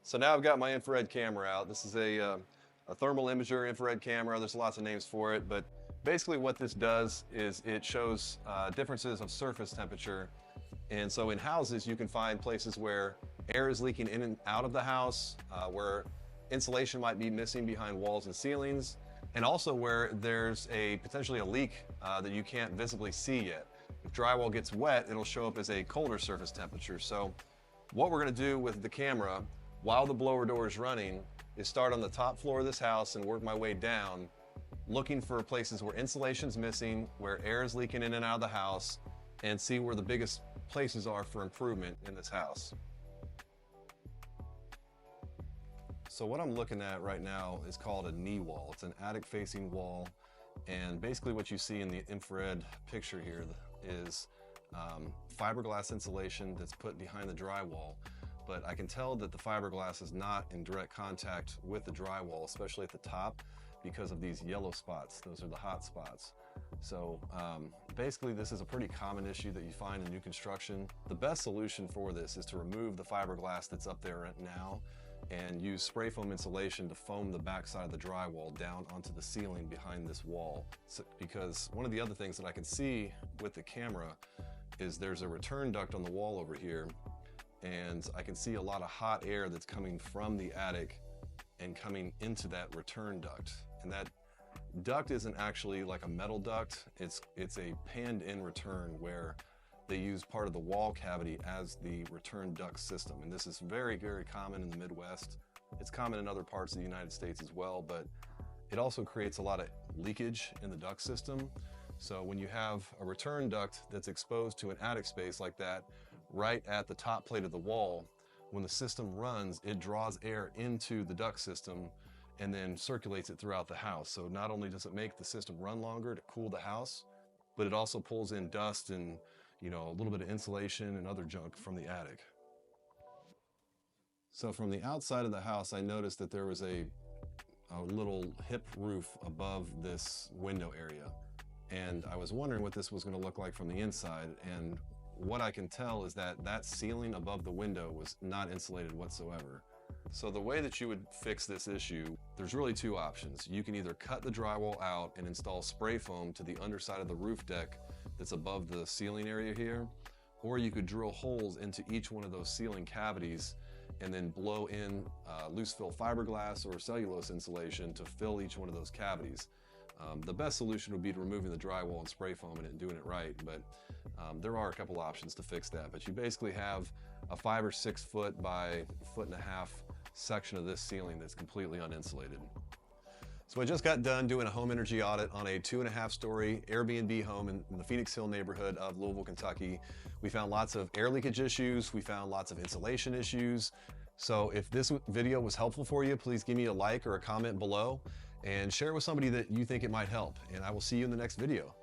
So now I've got my infrared camera out. This is a thermal imager infrared camera. There's lots of names for it, but basically what this does is it shows differences of surface temperature. And so in houses, you can find places where air is leaking in and out of the house, where insulation might be missing behind walls and ceilings, and also where there's potentially a leak that you can't visibly see yet. If drywall gets wet, it'll show up as a colder surface temperature. So what we're gonna do with the camera while the blower door is running is start on the top floor of this house and work my way down, looking for places where insulation's missing, where air is leaking in and out of the house, and see where the biggest places are for improvement in this house. So what I'm looking at right now is called a knee wall. It's an attic facing wall, and basically what you see in the infrared picture here is fiberglass insulation that's put behind the drywall. But I can tell that the fiberglass is not in direct contact with the drywall, especially at the top, because of these yellow spots. Those are the hot spots. So basically this is a pretty common issue that you find in new construction. The best solution for this is to remove the fiberglass that's up there right now and use spray foam insulation to foam the backside of the drywall down onto the ceiling behind this wall. Because one of the other things that I can see with the camera is there's a return duct on the wall over here, and I can see a lot of hot air that's coming from the attic and coming into that return duct. And that duct isn't actually like a metal duct, it's a panned in return where they use part of the wall cavity as the return duct system. And this is very, very common in the Midwest. It's common in other parts of the United States as well, but it also creates a lot of leakage in the duct system. So when you have a return duct that's exposed to an attic space like that, right at the top plate of the wall, when the system runs, it draws air into the duct system and then circulates it throughout the house. So not only does it make the system run longer to cool the house, but it also pulls in dust and a little bit of insulation and other junk from the attic. So from the outside of the house, I noticed that there was a little hip roof above this window area. And I was wondering what this was going to look like from the inside. And what I can tell is that that ceiling above the window was not insulated whatsoever. So the way that you would fix this issue, there's really two options. You can either cut the drywall out and install spray foam to the underside of the roof deck that's above the ceiling area here, or you could drill holes into each one of those ceiling cavities and then blow in loose fill fiberglass or cellulose insulation to fill each one of those cavities. The best solution would be to removing the drywall and spray foaming it and doing it right, but there are a couple options to fix that. But you basically have a 5 or 6 foot by 1.5 foot section of this ceiling that's completely uninsulated. So I just got done doing a home energy audit on a 2.5-story Airbnb home in the Phoenix Hill neighborhood of Louisville, Kentucky. We found lots of air leakage issues. We found lots of insulation issues. So if this video was helpful for you, please give me a like or a comment below and share it with somebody that you think it might help. And I will see you in the next video.